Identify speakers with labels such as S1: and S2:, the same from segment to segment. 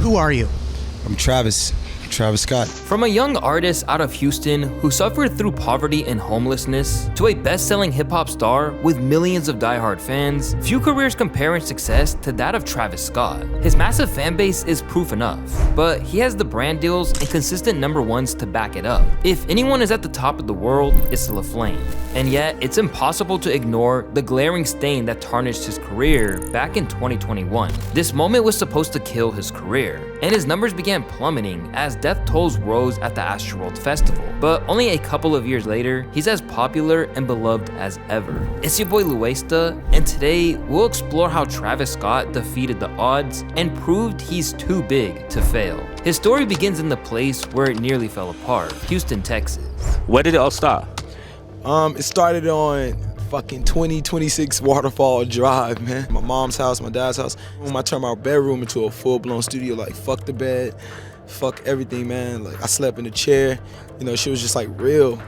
S1: Who are you?
S2: I'm Travis Scott.
S3: From a young artist out of Houston who suffered through poverty and homelessness to a best-selling hip-hop star with millions of diehard fans, few careers compare in success to that of Travis Scott. His massive fan base is proof enough, but he has the brand deals and consistent number ones to back it up. If anyone is at the top of the world, it's LaFlame. And yet, it's impossible to ignore the glaring stain that tarnished his career back in 2021. This moment was supposed to kill his career, and his numbers began plummeting as death tolls rose at the Astroworld Festival. But only a couple of years later, he's as popular and beloved as ever. It's your boy Louaista, and today we'll explore how Travis Scott defeated the odds and proved he's too big to fail. His story begins in the place where it nearly fell apart, Houston, Texas.
S4: Where did it all start?
S2: It started on fucking 2026 Waterfall Drive, man. My mom's house, my dad's house. I turned my bedroom into a full-blown studio, like fuck the bed, fuck everything, man. Like I slept in a chair, she was just like real,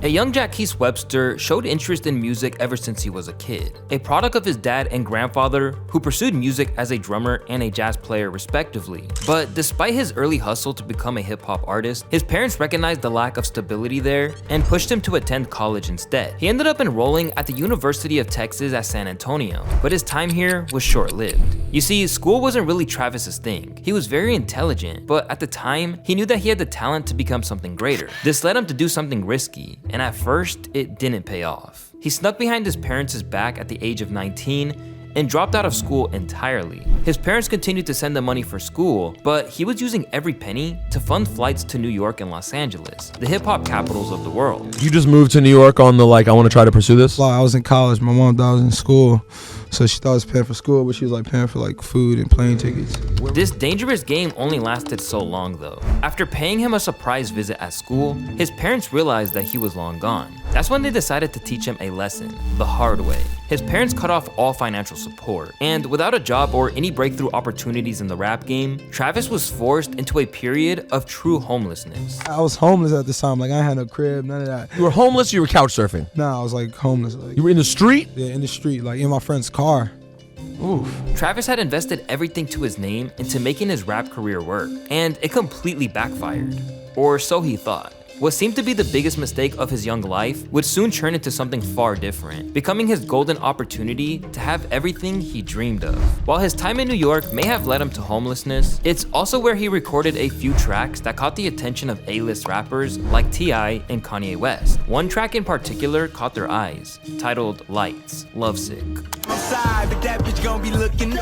S3: A young Jacquees Webster showed interest in music ever since he was a kid, a product of his dad and grandfather who pursued music as a drummer and a jazz player respectively. But despite his early hustle to become a hip-hop artist, his parents recognized the lack of stability there and pushed him to attend college instead. He ended up enrolling at the University of Texas at San Antonio, but his time here was short-lived. You see, school wasn't really Travis's thing. He was very intelligent, but at the time, he knew that he had the talent to become something greater. This led him to do something risky, and at first, it didn't pay off. He snuck behind his parents' back at the age of 19 and dropped out of school entirely. His parents continued to send him money for school, but he was using every penny to fund flights to New York and Los Angeles, the hip-hop capitals of the world.
S5: You just moved to New York on the I want to try to pursue this?
S2: I was in college. My mom thought I was in school, so she thought I was paying for school, but she was paying for food and plane tickets.
S3: This dangerous game only lasted so long though. After paying him a surprise visit at school, his parents realized that he was long gone. That's when they decided to teach him a lesson, the hard way. His parents cut off all financial support, and without a job or any breakthrough opportunities in the rap game, Travis was forced into a period of true homelessness.
S2: I was homeless at this time. I had no crib, none of that.
S5: You were homeless or you were couch surfing?
S2: Nah, I was homeless.
S5: You were in the street?
S2: Yeah, in the street, in my friend's car.
S5: Oof.
S3: Travis had invested everything to his name into making his rap career work, and it completely backfired. Or so he thought. What seemed to be the biggest mistake of his young life would soon turn into something far different, becoming his golden opportunity to have everything he dreamed of. While his time in New York may have led him to homelessness, it's also where he recorded a few tracks that caught the attention of A-list rappers like T.I. and Kanye West. One track in particular caught their eyes, titled Lights, Lovesick.
S6: Outside, but that bitch gon' be looking.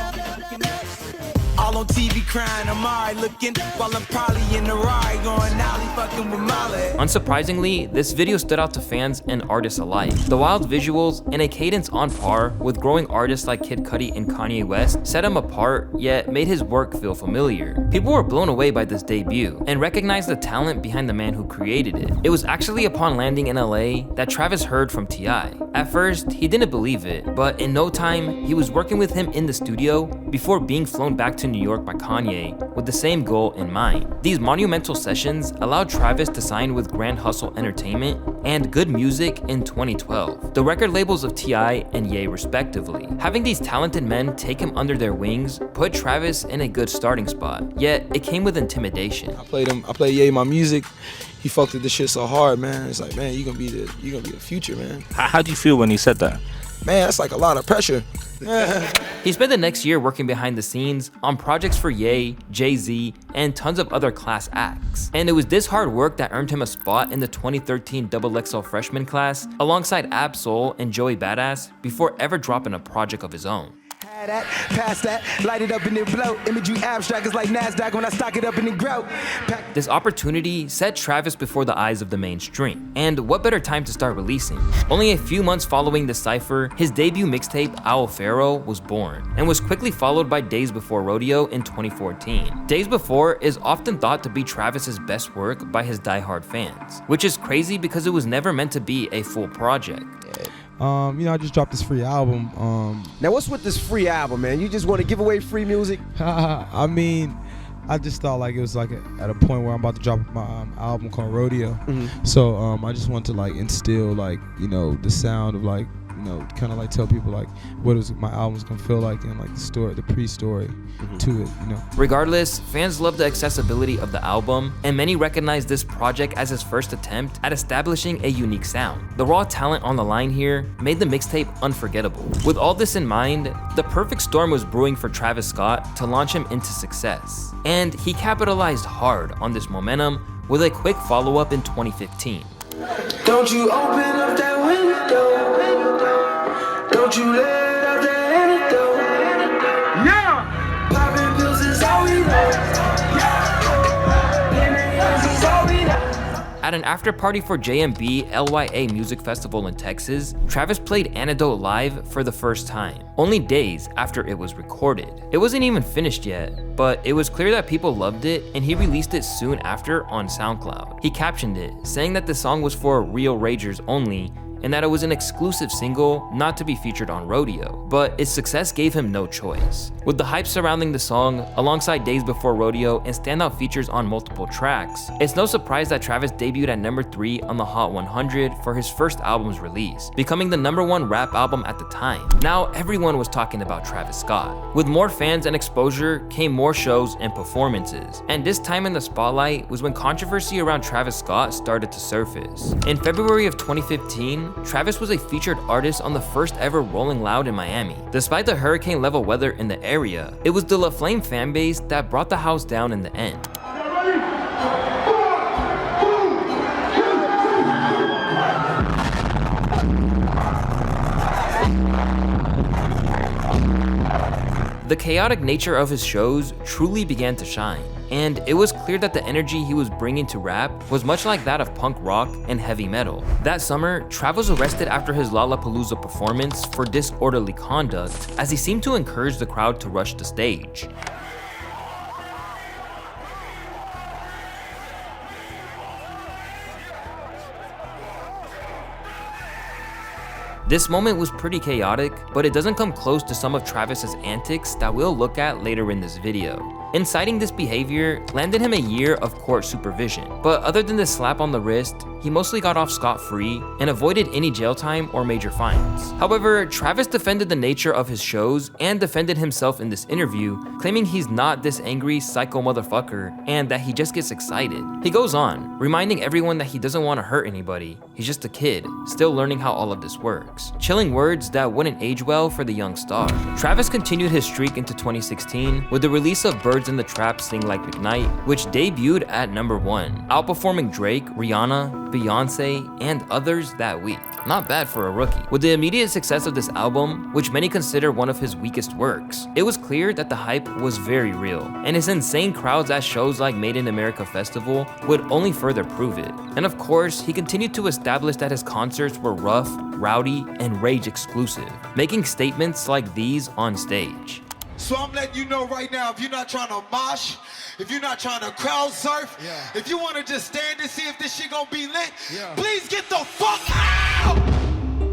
S6: All on TV crying, I'm alright looking. While I'm probably in the ride going alley fucking with Molly.
S3: Unsurprisingly, this video stood out to fans and artists alike. The wild visuals and a cadence on par with growing artists like Kid Cudi and Kanye West set him apart, yet made his work feel familiar. People were blown away by this debut and recognized the talent behind the man who created it. It was actually upon landing in LA that Travis heard from T.I. At first, he didn't believe it, but in no time, he was working with him in the studio before being flown back to New York by Kanye with the same goal in mind. These monumental sessions allowed Travis to sign with Grand Hustle Entertainment and Good Music in 2012, the record labels of T.I. and Ye respectively. Having these talented men take him under their wings put Travis in a good starting spot, yet it came with intimidation.
S2: I played Ye my music. He fucked with this shit so hard, man. It's man, you gonna be the future, man.
S4: How do you feel when he said that?
S2: Man, that's a lot of pressure.
S3: He spent the next year working behind the scenes on projects for Ye, Jay-Z, and tons of other class acts. And it was this hard work that earned him a spot in the 2013 XXL freshman class alongside Ab-Soul and Joey Badass before ever dropping a project of his own.
S6: That, pass that, light it up and it blow. Imagery abstract is like NASDAQ when I stock it up and it grow.
S3: This opportunity set Travis before the eyes of the mainstream. And what better time to start releasing? Only a few months following the cypher, his debut mixtape, Owl Pharaoh, was born, and was quickly followed by Days Before Rodeo in 2014. Days Before is often thought to be Travis's best work by his diehard fans, which is crazy because it was never meant to be a full project.
S2: I just dropped this free album.
S1: Now, what's with this free album, man? You just want to give away free music?
S2: I just thought it was at a point where I'm about to drop my album called Rodeo. So I just want to instill the sound of
S7: kind of like tell people like what my album's gonna feel like and like the story, the pre-story to it,
S3: Regardless, fans love the accessibility of the album, and many recognize this project as his first attempt at establishing a unique sound. The raw talent on the line here made the mixtape unforgettable. With all this in mind, the perfect storm was brewing for Travis Scott to launch him into success, and he capitalized hard on this momentum with a quick follow-up in 2015.
S6: Don't you open up that window. Don't you let out the antidote. Yeah. Popping pills is all we know. Yeah. Is all we know.
S3: At an after party for JMB LYA Music Festival in Texas, Travis played Antidote live for the first time, only days after it was recorded. It wasn't even finished yet, but it was clear that people loved it, and he released it soon after on SoundCloud. He captioned it, saying that the song was for real ragers only, and that it was an exclusive single not to be featured on Rodeo, but its success gave him no choice. With the hype surrounding the song, alongside Days Before Rodeo and standout features on multiple tracks, it's no surprise that Travis debuted at number 3 on the Hot 100 for his first album's release, becoming the number 1 rap album at the time. Now everyone was talking about Travis Scott. With more fans and exposure came more shows and performances, and this time in the spotlight was when controversy around Travis Scott started to surface. In February of 2015, Travis was a featured artist on the first ever Rolling Loud in Miami. Despite the hurricane level weather in the area, it was the La Flame fanbase that brought the house down in the end. The chaotic nature of his shows truly began to shine, and it was clear that the energy he was bringing to rap was much like that of punk rock and heavy metal. That summer, Trav was arrested after his Lollapalooza performance for disorderly conduct, as he seemed to encourage the crowd to rush the stage. This moment was pretty chaotic, but it doesn't come close to some of Travis's antics that we'll look at later in this video. Inciting this behavior landed him a year of court supervision, but other than the slap on the wrist, he mostly got off scot-free and avoided any jail time or major fines. However, Travis defended the nature of his shows and defended himself in this interview, claiming he's not this angry psycho motherfucker and that he just gets excited. He goes on, reminding everyone that he doesn't want to hurt anybody. He's just a kid, still learning how all of this works. Chilling words that wouldn't age well for the young star. Travis continued his streak into 2016 with the release of Birds in the Trap Sing Like McKnight, which debuted at number 1, outperforming Drake, Rihanna, Beyonce, and others that week. Not bad for a rookie. With the immediate success of this album, which many consider one of his weakest works, it was clear that the hype was very real, and his insane crowds at shows like Made in America Festival would only further prove it. And of course, he continued to establish that his concerts were rough, rowdy, and rage exclusive, making statements like these on stage.
S8: So I'm letting you know right now, if you're not trying to mosh, if you're not trying to crowd surf, if you want to just stand and see if this shit gonna be lit, please get the fuck out!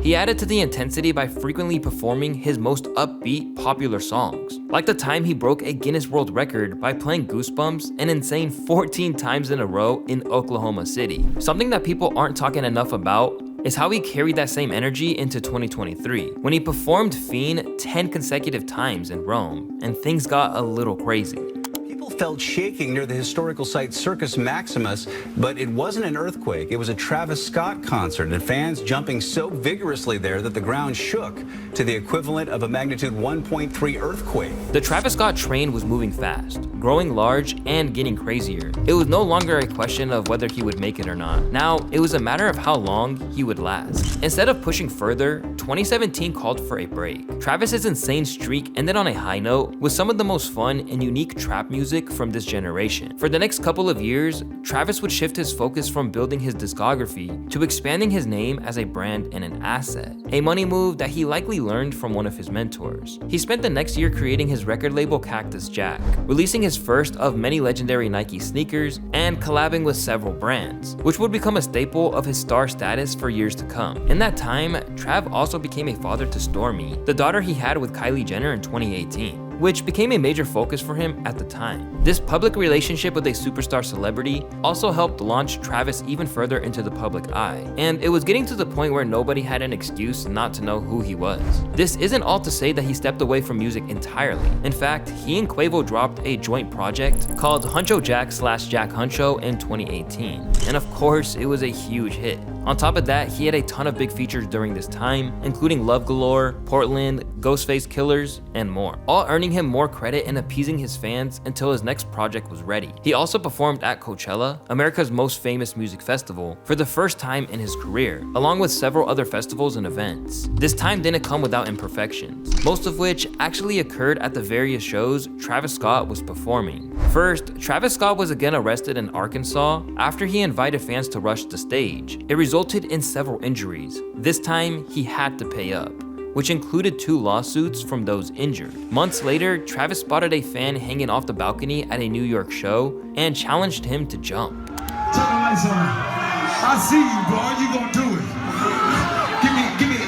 S3: He added to the intensity by frequently performing his most upbeat, popular songs, like the time he broke a Guinness World Record by playing Goosebumps an insane 14 times in a row in Oklahoma City. Something that people aren't talking enough about is how he carried that same energy into 2023, when he performed Fiend 10 consecutive times in Rome, and things got a little crazy.
S9: People felt shaking near the historical site Circus Maximus, but it wasn't an earthquake. It was a Travis Scott concert, and fans jumping so vigorously there that the ground shook to the equivalent of a magnitude 1.3 earthquake.
S3: The Travis Scott train was moving fast, growing large, and getting crazier. It was no longer a question of whether he would make it or not. Now, it was a matter of how long he would last. Instead of pushing further, 2017 called for a break. Travis's insane streak ended on a high note with some of the most fun and unique trap music from this generation. For the next couple of years, Travis would shift his focus from building his discography to expanding his name as a brand and an asset, a money move that he likely learned from one of his mentors. He spent the next year creating his record label Cactus Jack, releasing his first of many legendary Nike sneakers, and collabing with several brands, which would become a staple of his star status for years to come. In that time, Trav also became a father to Stormi, the daughter he had with Kylie Jenner in 2018. which became a major focus for him at the time. This public relationship with a superstar celebrity also helped launch Travis even further into the public eye, and it was getting to the point where nobody had an excuse not to know who he was. This isn't all to say that he stepped away from music entirely. In fact, he and Quavo dropped a joint project called Huncho Jack / Jack Huncho in 2018, and of course it was a huge hit. On top of that, he had a ton of big features during this time, including Love Galore, Portland, Ghostface Killers, and more, all earning him more credit and appeasing his fans until his next project was ready. He also performed at Coachella, America's most famous music festival, for the first time in his career, along with several other festivals and events. This time didn't come without imperfections, most of which actually occurred at the various shows Travis Scott was performing. First, Travis Scott was again arrested in Arkansas after he invited fans to rush the stage. It resulted in several injuries. This time, he had to pay up, which included 2 lawsuits from those injured. Months later, Travis spotted a fan hanging off the balcony at a New York show and challenged him to jump.
S8: Turn the lights on. I see you, bro. You gonna do it.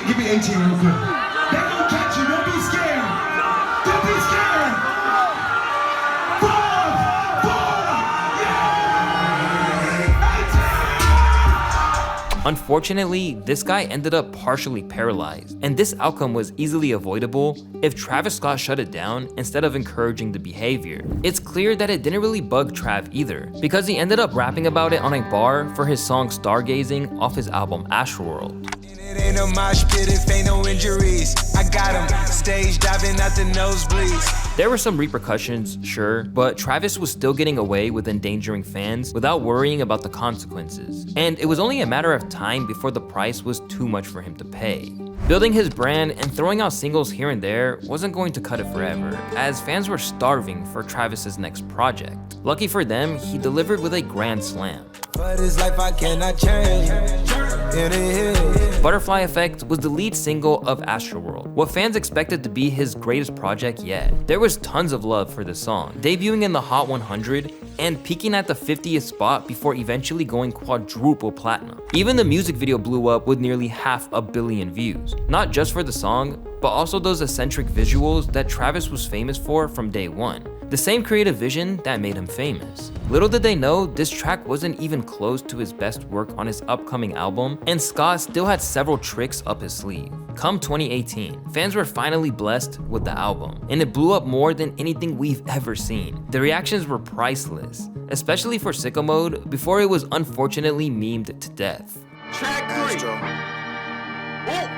S8: Give me 18 real quick. They gonna catch you. Don't be scared. Don't be scared. 5, 4, yeah. 18.
S3: Unfortunately, this guy ended up partially paralyzed, and this outcome was easily avoidable if Travis Scott shut it down instead of encouraging the behavior. It's clear that it didn't really bug Trav either, because he ended up rapping about it on a bar for his song Stargazing off his album Astroworld.
S6: It ain't no mosh pit if ain't no injuries. I got him stage diving at the nosebleeds.
S3: There were some repercussions, sure, but Travis was still getting away with endangering fans without worrying about the consequences. And it was only a matter of time before the price was too much for him to pay. Building his brand and throwing out singles here and there wasn't going to cut it forever, as fans were starving for Travis's next project. Lucky for them, he delivered with a grand slam.
S6: But it's life I cannot change. It is.
S3: Butterfly Effect was the lead single of Astroworld, what fans expected to be his greatest project yet. There was tons of love for the song, debuting in the Hot 100 and peaking at the 50th spot before eventually going quadruple platinum. Even the music video blew up with nearly 500 million views, not just for the song, but also those eccentric visuals that Travis was famous for from day one. The same creative vision that made him famous. Little did they know, this track wasn't even close to his best work on his upcoming album, and Scott still had several tricks up his sleeve. Come 2018, fans were finally blessed with the album, and it blew up more than anything we've ever seen. The reactions were priceless, especially for Sicko Mode before it was unfortunately memed to death.
S6: Track 3. Oh, wait.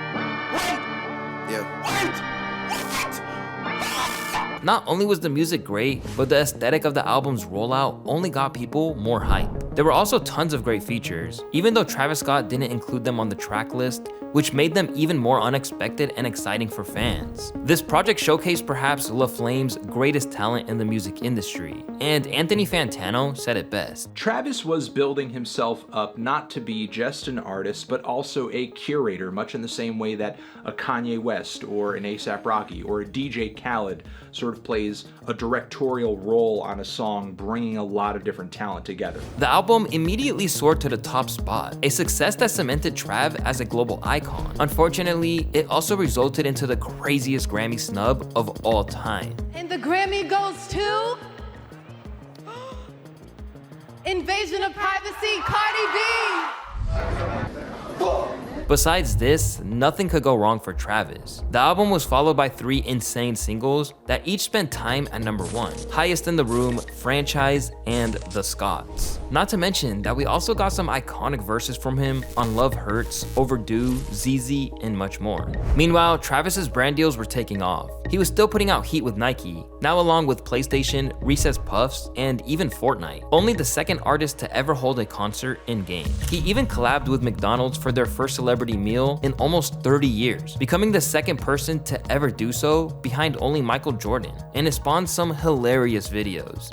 S6: Yeah. Wait.
S3: Not only was the music great, but the aesthetic of the album's rollout only got people more hype. There were also tons of great features, even though Travis Scott didn't include them on the track list, which made them even more unexpected and exciting for fans. This project showcased perhaps La Flame's greatest talent in the music industry, and Anthony Fantano said it best.
S10: Travis was building himself up not to be just an artist, but also a curator, much in the same way that a Kanye West or an A$AP Rocky or a DJ Khaled sort of plays a directorial role on a song, bringing a lot of different talent together.
S3: The album immediately soared to the top spot, a success that cemented Trav as a global icon. Unfortunately, it also resulted into the craziest Grammy snub of all time.
S11: And the Grammy goes to Invasion of Privacy, Cardi B.
S3: Besides this, nothing could go wrong for Travis. The album was followed by 3 insane singles that each spent time at #1, Highest in the Room, Franchise, and The Scots. Not to mention that we also got some iconic verses from him on Love Hurts, Overdue, ZZ, and much more. Meanwhile, Travis's brand deals were taking off. He was still putting out heat with Nike, now along with PlayStation, Recess Puffs, and even Fortnite. Only the second artist to ever hold a concert in-game. He even collabed with McDonald's for their first celebrity meal in almost 30 years, becoming the second person to ever do so behind only Michael Jordan, and it spawned some hilarious videos.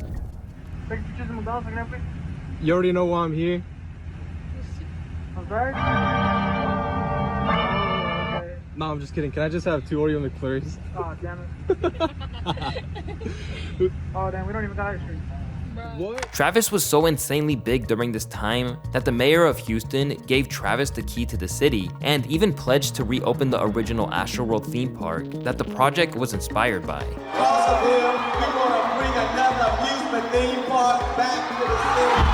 S7: You already know why I'm here.
S12: I'm sorry?
S7: No, I'm just kidding. Can I just have 2 Oreo McFlurries?
S12: Oh, damn it. Oh, damn, we don't even got ice cream.
S3: Travis was so insanely big during this time that the mayor of Houston gave Travis the key to the city and even pledged to reopen the original Astroworld theme park that the project was inspired by.
S6: Because of him, we're gonna bring another amusement theme park back to the city.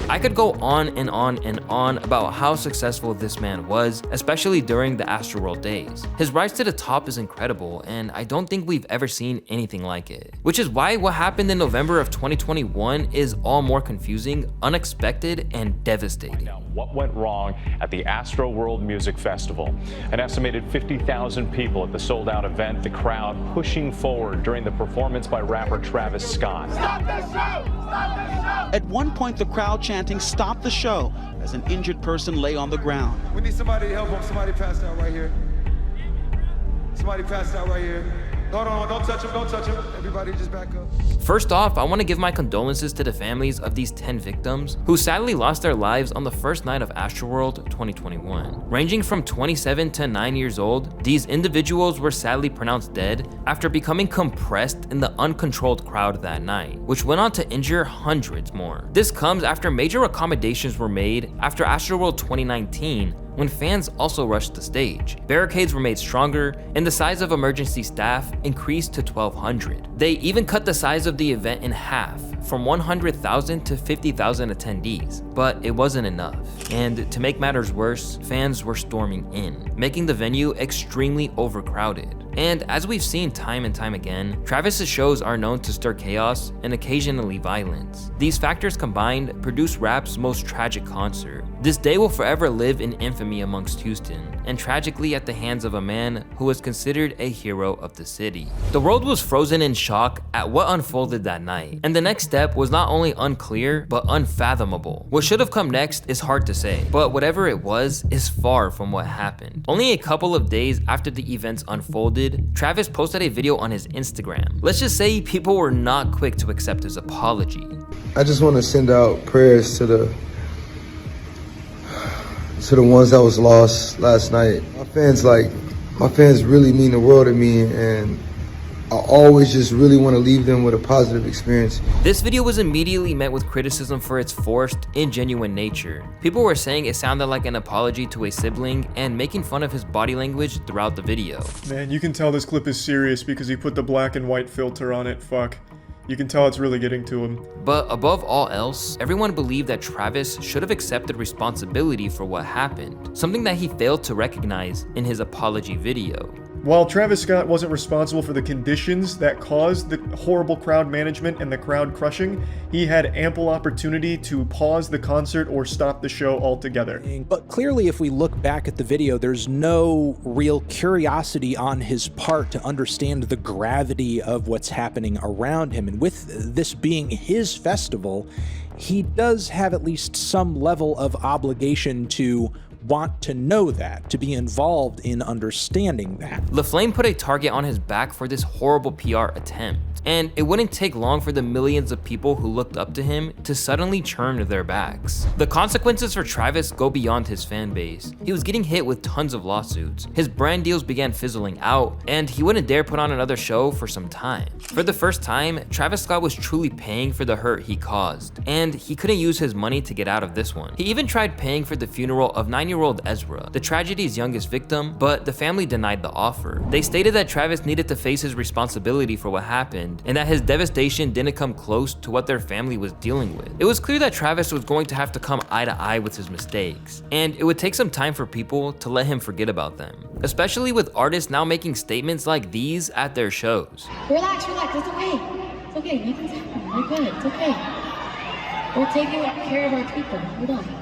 S3: I could go on and on and on about how successful this man was, especially during the Astroworld days. His rise to the top is incredible, and I don't think we've ever seen anything like it. Which is why what happened in November of 2021 is all more confusing, unexpected, and devastating.
S13: What went wrong at the Astroworld Music Festival? An estimated 50,000 people at the sold-out event, the crowd pushing forward during the performance by rapper Travis Scott.
S6: Stop the show! Stop the show!
S14: At one point, the crowd chanting, "Stop the show," as an injured person lay on the ground.
S8: We need somebody to help him. Somebody passed out right here. Somebody passed out right here. Hold on, don't touch him, don't touch him. Everybody just back up.
S3: First off, I want to give my condolences to the families of these 10 victims who sadly lost their lives on the first night of Astroworld 2021. Ranging from 27 to 9 years old, these individuals were sadly pronounced dead after becoming compressed in the uncontrolled crowd that night, which went on to injure hundreds more. This comes after major accommodations were made after Astroworld 2019, when fans also rushed the stage. Barricades were made stronger, and the size of emergency staff increased to 1,200. They even cut the size of the event in half, from 100,000 to 50,000 attendees, but it wasn't enough. And to make matters worse, fans were storming in, making the venue extremely overcrowded. And as we've seen time and time again, Travis's shows are known to stir chaos and occasionally violence. These factors combined produce rap's most tragic concert. This day will forever live in infamy amongst Houston, and tragically at the hands of a man who was considered a hero of the city. The world was frozen in shock at what unfolded that night, and the next step was not only unclear, but unfathomable. What should have come next is hard to say, but whatever it was is far from what happened. Only a couple of days after the events unfolded, Travis posted a video on his Instagram. Let's just say people were not quick to accept his apology.
S15: I just want to send out prayers to the ones that was lost last night. My fans really mean the world to me, and I always just really want to leave them with a positive experience.
S3: This video was immediately met with criticism for its forced, ingenuine nature. People were saying it sounded like an apology to a sibling and making fun of his body language throughout the video.
S16: Man, you can tell this clip is serious because he put the black and white filter on it, fuck. You can tell it's really getting to him.
S3: But above all else, everyone believed that Travis should have accepted responsibility for what happened, something that he failed to recognize in his apology video.
S16: While Travis Scott wasn't responsible for the conditions that caused the horrible crowd management and the crowd crushing, he had ample opportunity to pause the concert or stop the show altogether.
S17: But clearly, if we look back at the video, there's no real curiosity on his part to understand the gravity of what's happening around him. And with this being his festival, he does have at least some level of obligation to want to know that, to be involved in understanding that.
S3: LaFlame put a target on his back for this horrible PR attempt, and it wouldn't take long for the millions of people who looked up to him to suddenly turn their backs. The consequences for Travis go beyond his fan base. He was getting hit with tons of lawsuits, his brand deals began fizzling out, and he wouldn't dare put on another show for some time. For the first time, Travis Scott was truly paying for the hurt he caused, and he couldn't use his money to get out of this one. He even tried paying for the funeral of 9-year-old Ezra, the tragedy's youngest victim, but the family denied the offer. They stated that Travis needed to face his responsibility for what happened, and that his devastation didn't come close to what their family was dealing with. It was clear that Travis was going to have to come eye to eye with his mistakes, and it would take some time for people to let him forget about them, especially with artists now making statements like these at their shows.
S18: Relax, relax, it's okay. It's okay, nothing's happening, we're good, it's okay. We'll take care of our people, hold on.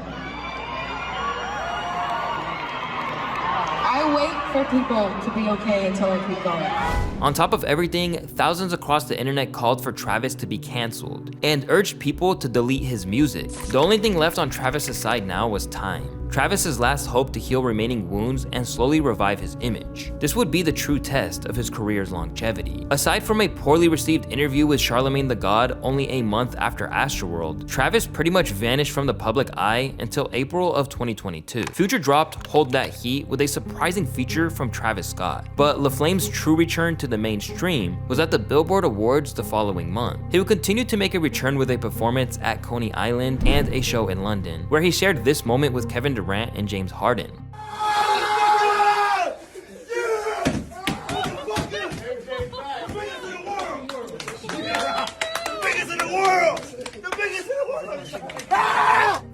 S18: I wait for people to be okay until I keep going.
S3: On top of everything, thousands across the internet called for Travis to be canceled and urged people to delete his music. The only thing left on Travis's side now was time. Travis's last hope to heal remaining wounds and slowly revive his image. This would be the true test of his career's longevity. Aside from a poorly received interview with Charlemagne the God only a month after Astroworld, Travis pretty much vanished from the public eye until April of 2022. Future dropped Hold That Heat with a surprising feature from Travis Scott, but LaFlame's true return to the mainstream was at the Billboard Awards the following month. He would continue to make a return with a performance at Coney Island and a show in London, where he shared this moment with Kevin Durant and James Harden.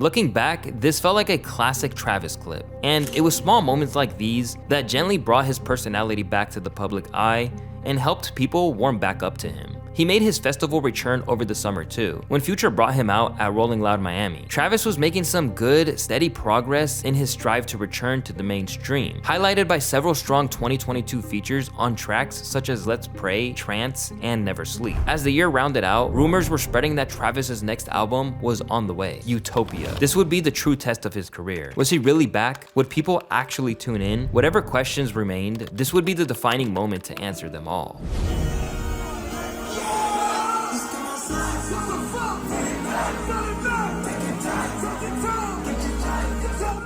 S3: Looking back, this felt like a classic Travis clip, and it was small moments like these that gently brought his personality back to the public eye and helped people warm back up to him. He made his festival return over the summer too, when Future brought him out at Rolling Loud Miami. Travis was making some good, steady progress in his strive to return to the mainstream, highlighted by several strong 2022 features on tracks such as Let's Pray, Trance, and Never Sleep. As the year rounded out, rumors were spreading that Travis's next album was on the way, Utopia. This would be the true test of his career. Was he really back? Would people actually tune in? Whatever questions remained, this would be the defining moment to answer them all.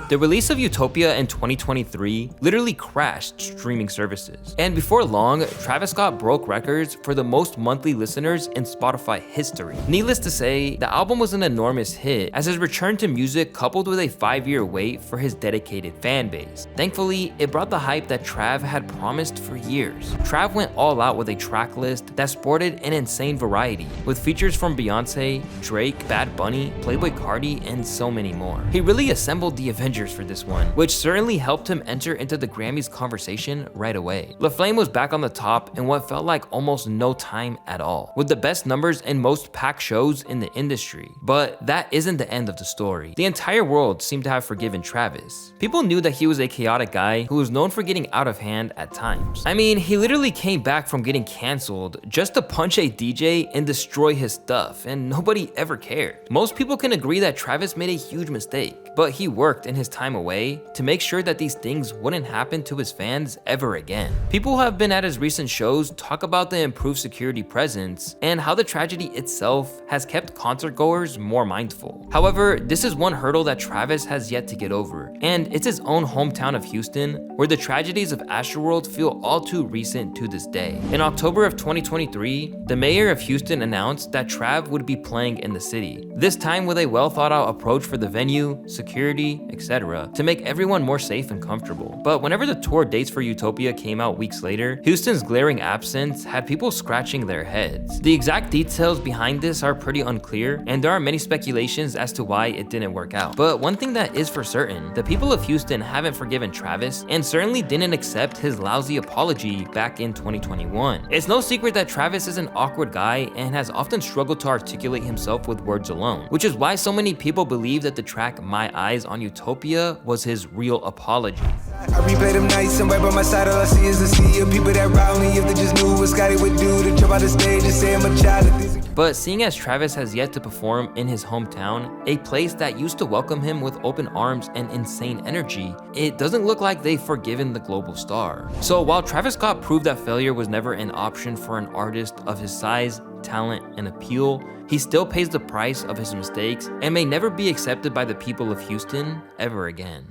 S3: The release of Utopia in 2023 literally crashed streaming services. And before long, Travis Scott broke records for the most monthly listeners in Spotify history. Needless to say, the album was an enormous hit, as his return to music coupled with a 5-year wait for his dedicated fan base. Thankfully, it brought the hype that Trav had promised for years. Trav went all out with a track list that sported an insane variety, with features from Beyonce, Drake, Bad Bunny, Playboi Carti, and so many more. He really assembled the Avengers for this one, which certainly helped him enter into the Grammys conversation right away. LaFlame was back on the top in what felt like almost no time at all, with the best numbers and most packed shows in the industry. But that isn't the end of the story. The entire world seemed to have forgiven Travis. People knew that he was a chaotic guy who was known for getting out of hand at times. I mean, he literally came back from getting canceled just to punch a DJ and destroy his stuff, and nobody ever cared. Most people can agree that Travis made a huge mistake, but he worked in his time away to make sure that these things wouldn't happen to his fans ever again. People who have been at his recent shows talk about the improved security presence and how the tragedy itself has kept concert goers more mindful. However, this is one hurdle that Travis has yet to get over, and it's his own hometown of Houston, where the tragedies of Astroworld feel all too recent to this day. In October of 2023, the mayor of Houston announced that Trav would be playing in the city, this time with a well thought out approach for the venue, security, etc., to make everyone more safe and comfortable. But whenever the tour dates for Utopia came out weeks later, Houston's glaring absence had people scratching their heads. The exact details behind this are pretty unclear, and there are many speculations as to why it didn't work out. But one thing that is for certain, the people of Houston haven't forgiven Travis and certainly didn't accept his lousy apology back in 2021. It's no secret that Travis is an awkward guy and has often struggled to articulate himself with words alone, which is why so many people believe that the track My Eyes on Utopia was his real apology.
S6: I replay them nights and right by my side, all I see is a sea of people that round me. If they just knew what Scotty would do to jump out the stage and say I'm a child of these.
S3: But seeing as Travis has yet to perform in his hometown, a place that used to welcome him with open arms and insane energy, it doesn't look like they've forgiven the global star. So while Travis Scott proved that failure was never an option for an artist of his size, talent, and appeal, he still pays the price of his mistakes and may never be accepted by the people of Houston ever again.